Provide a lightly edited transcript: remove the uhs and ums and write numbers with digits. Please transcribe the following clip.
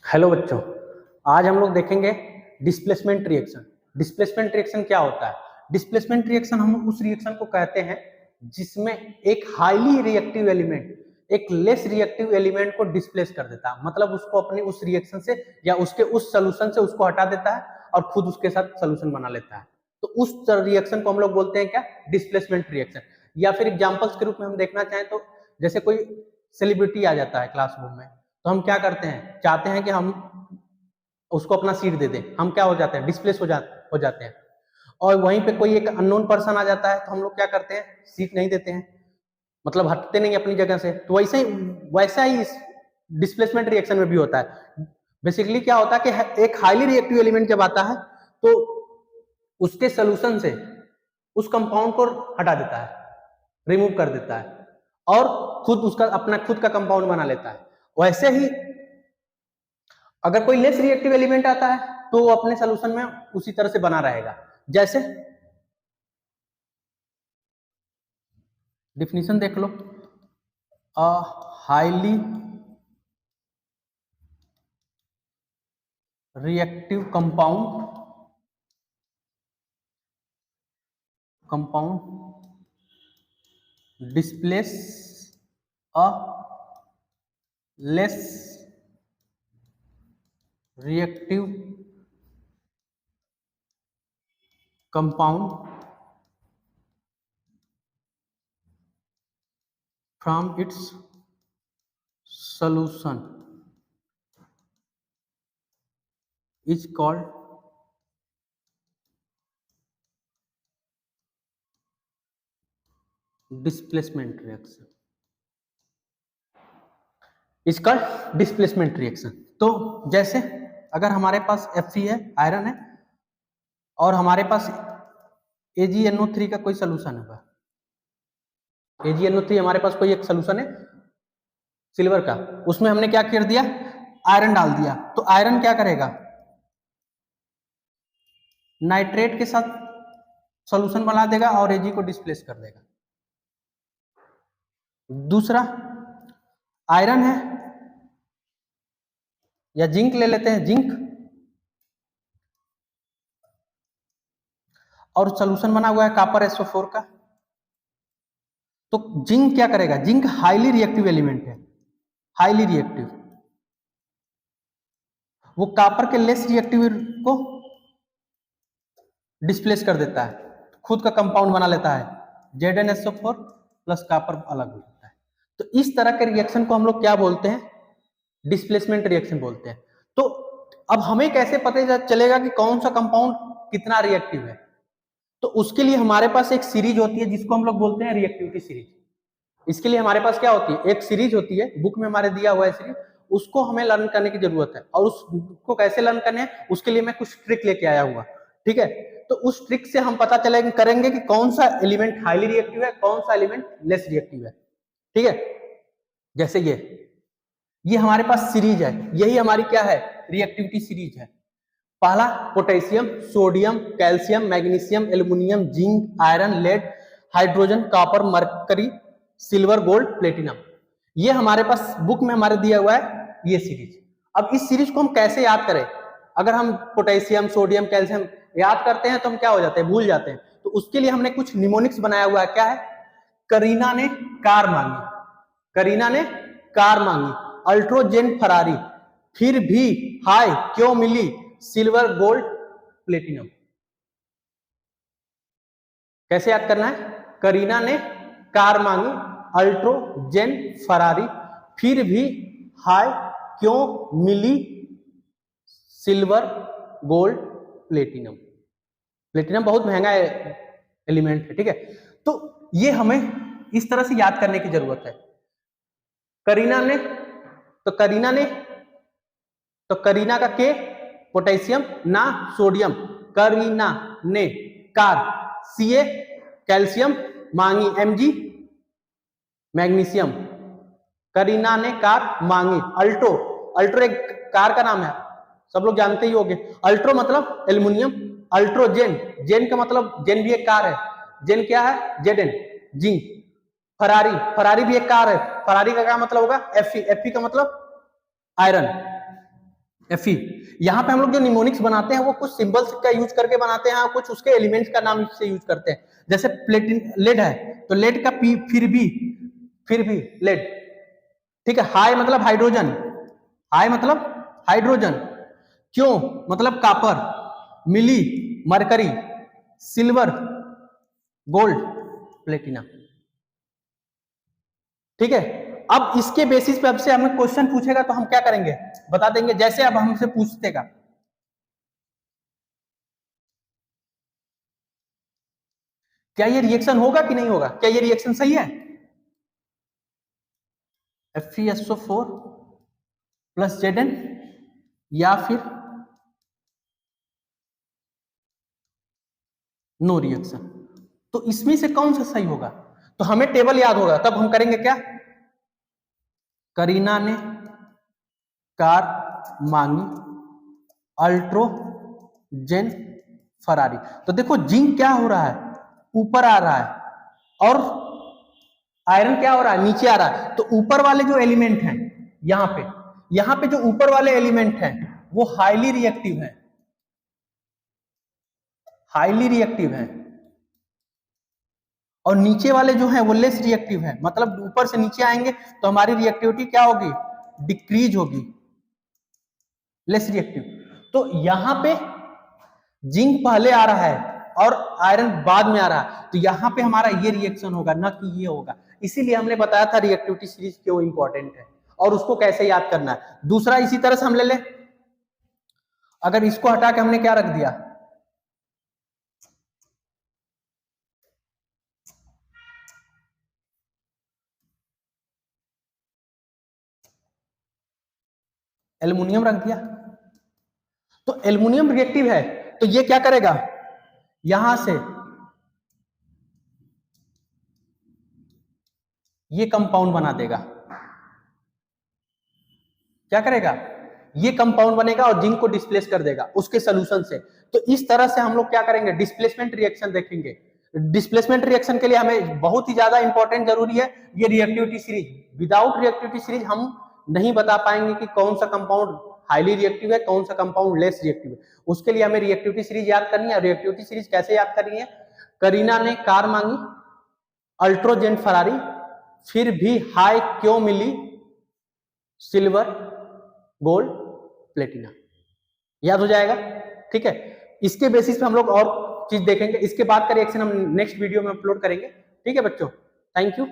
Hello बच्चों, आज हम लोग देखेंगे डिस्प्लेसमेंट रिएक्शन। डिस्प्लेसमेंट रिएक्शन क्या होता है? डिस्प्लेसमेंट रिएक्शन हम उस रिएक्शन को कहते हैं जिसमें एक हाईली रिएक्टिव एलिमेंट एक लेस रिएक्टिव एलिमेंट को डिस्प्लेस कर देता है, मतलब उसको अपने उस रिएक्शन से या उसके उस सोल्यूशन से उसको हटा देता है और खुद उसके साथ सोल्यूशन बना लेता है। तो उस रिएक्शन को हम लोग बोलते हैं क्या? Displacement reaction. या फिर एग्जांपल्स के रूप में हम देखना चाहें तो जैसे कोई सेलिब्रिटी आ जाता है क्लासरूम में, तो हम क्या करते हैं, चाहते हैं कि हम उसको अपना सीट दे दें, हम क्या हो जाते हैं, डिस्प्लेस हो जाते हैं। और वहीं पे कोई एक अननोन पर्सन आ जाता है तो हम लोग क्या करते हैं, सीट नहीं देते हैं, मतलब हटते नहीं अपनी जगह से। तो वैसा ही इस डिस्प्लेसमेंट रिएक्शन में भी होता है। बेसिकली क्या होता है कि एक हाईली रिएक्टिव एलिमेंट जब आता है तो उसके सोल्यूशन से उस कंपाउंड को हटा देता है, रिमूव कर देता है और खुद उसका अपना खुद का कंपाउंड बना लेता है। वैसे ही अगर कोई लेस रिएक्टिव एलिमेंट आता है तो वो अपने सोल्यूशन में उसी तरह से बना रहेगा। जैसे डिफिनीशन देख लो, a highly reactive compound displace a less reactive compound from its solution is called displacement reaction। इसका डिस्प्लेसमेंट रिएक्शन। तो जैसे अगर हमारे पास Fe है, आयरन है, और हमारे पास AgNO3 का कोई सोल्यूशन होगा। AgNO3 हमारे पास कोई एक सोल्यूशन है सिल्वर का, उसमें हमने क्या कर दिया, आयरन डाल दिया। तो आयरन क्या करेगा, नाइट्रेट के साथ सोल्यूशन बना देगा और Ag को डिस्प्लेस कर देगा। दूसरा आयरन है या जिंक ले लेते हैं, जिंक, और सोल्यूशन बना हुआ है कॉपर SO4 का। तो जिंक क्या करेगा, जिंक हाईली रिएक्टिव एलिमेंट है, हाईली रिएक्टिव, वो कॉपर के लेस रिएक्टिव को डिस्प्लेस कर देता है, खुद का कंपाउंड बना लेता है, ZnSO4 प्लस कॉपर अलग हो जाता है। तो इस तरह के रिएक्शन को हम लोग क्या बोलते हैं, डिस्प्लेसमेंट रिएक्शन बोलते हैं। तो अब हमें कैसे पता चलेगा कि कौन सा कंपाउंड कितना रिएक्टिव है? तो उसके लिए हमारे पास एक सीरीज होती है जिसको हम लोग बोलते हैं रिएक्टिविटी सीरीज। इसके लिए हमारे पास क्या होती है, एक सीरीज होती है, बुक में हमारे दिया हुआ है सीरीज, उसको हमें लर्न करने की जरूरत है। और उसको कैसे लर्न करने है, उसके लिए मैं कुछ ट्रिक लेके आया हुआ, ठीक है। तो उस ट्रिक से हम पता चलेगा करेंगे कि कौन सा एलिमेंट हाईली रिएक्टिव है, कौन सा एलिमेंट लेस रिएक्टिव है, ठीक है। जैसे ये हमारे पास सीरीज है, यही हमारी क्या है, रिएक्टिविटी सीरीज है। पहला potassium, sodium, calcium, magnesium, aluminium, zinc, iron, lead, hydrogen, copper, mercury, silver, gold, platinum. ये हमारे पास बुक में हमारे दिया हुआ है ये सीरीज। अब इस सीरीज को हम कैसे याद करें? अगर हम पोटेशियम, सोडियम, कैल्शियम याद करते हैं तो हम क्या हो जाते हैं, भूल जाते हैं। तो उसके लिए हमने कुछ निमोनिक्स बनाया हुआ है। क्या है? करीना ने कार मांगी, करीना ने कार मांगी, अल्ट्रोजेन फरारी, फिर भी हाय क्यों मिली, सिल्वर, गोल्ड, प्लेटिनम। कैसे याद करना है? करीना ने कार मांगी, अल्ट्रोजेन फरारी, फिर भी हाय क्यों मिली, सिल्वर, गोल्ड, प्लेटिनम। प्लेटिनम बहुत महंगा एलिमेंट है, ठीक है। तो ये हमें इस तरह से याद करने की जरूरत है। करीना ने, तो करीना ने, तो करीना का के पोटेशियम ना सोडियम, करीना ने कार, Ca कैल्शियम मांगी, Mg मैग्नीशियम, करीना ने कार मांगी। अल्ट्रो, अल्ट्रो एक कार का नाम है, सब लोग जानते ही होंगे। अल्ट्रो मतलब एल्युमिनियम, अल्ट्रोजेन, जेन का मतलब, जेन भी एक कार है, जेन क्या है, Zn, जिंक। फरारी, फरारी भी एक कार है, फरारी का क्या मतलब होगा, Fe, Fe का मतलब आयरन। Fe। यहाँ पे हम लोग जो निमोनिक्स बनाते हैं वो कुछ सिंबल्स का यूज करके बनाते हैं, कुछ उसके एलिमेंट्स का नाम से यूज करते हैं। जैसे प्लेटिन लेड है तो लेड का पी फिर भी लेड, ठीक है। हाई मतलब हाइड्रोजन, हाई मतलब हाइड्रोजन, क्यों मतलब कापर, मिली मरकरी, सिल्वर गोल्ड प्लेटिना, ठीक है। अब इसके बेसिस पे अब से हमें क्वेश्चन पूछेगा तो हम क्या करेंगे, बता देंगे, जैसे अब हमसे पूछतेगा क्या ये रिएक्शन होगा कि नहीं होगा, क्या ये रिएक्शन सही है, FeSO4 प्लस Zn, या फिर नो रिएक्शन। तो इसमें से कौन सा सही होगा, तो हमें टेबल याद होगा, तब हम करेंगे क्या, करीना ने कार मांगी, अल्ट्रोजेन फरारी। तो देखो जिंक क्या हो रहा है, ऊपर आ रहा है, और आयरन क्या हो रहा है, नीचे आ रहा है। तो ऊपर वाले जो एलिमेंट हैं यहाँ पे जो ऊपर वाले एलिमेंट हैं वो हाईली रिएक्टिव है, हाईली रिएक्टिव है, और नीचे वाले जो हैं वो लेस रिएक्टिव है। मतलब ऊपर से नीचे आएंगे तो हमारी रिएक्टिविटी क्या होगी, डिक्रीज होगी, लेस रिएक्टिव। तो यहाँ पे जिंक पहले आ रहा है और आयरन बाद में आ रहा है, तो यहाँ पे हमारा ये रिएक्शन होगा, ना कि ये होगा। इसीलिए हमने बताया था रिएक्टिविटी सीरीज क्यों इंपॉर्टेंट है और उसको कैसे याद करना है। दूसरा इसी तरह से हम ले ले, अगर इसको हटा के हमने क्या रख दिया, एल्युमिनियम रख दिया, तो एल्युमिनियम रिएक्टिव है, तो ये क्या करेगा, यहां से ये कंपाउंड बना देगा, क्या करेगा, ये कंपाउंड बनेगा और जिंक को डिस्प्लेस कर देगा उसके सोल्यूशन से। तो इस तरह से हम लोग क्या करेंगे, डिस्प्लेसमेंट रिएक्शन देखेंगे। डिस्प्लेसमेंट रिएक्शन के लिए हमें बहुत ही ज्यादा इंपॉर्टेंट जरूरी है ये reactivity series. Without reactivity series हम नहीं बता पाएंगे कि कौन सा कंपाउंड हाईली रिएक्टिव है, कौन सा कंपाउंड लेस रिएक्टिव है। उसके लिए हमें रिएक्टिविटी सीरीज याद करनी है। रिएक्टिविटी सीरीज कैसे याद करनी है, करीना ने कार मांगी, अल्ट्रोजेन फरारी, फिर भी हाई क्यों मिली, सिल्वर गोल्ड प्लेटिना, याद हो जाएगा, ठीक है। इसके बेसिस पे हम लोग और चीज देखेंगे। इसके बाद का रिएक्शन हम नेक्स्ट वीडियो में अपलोड करेंगे, ठीक है बच्चों, थैंक यू।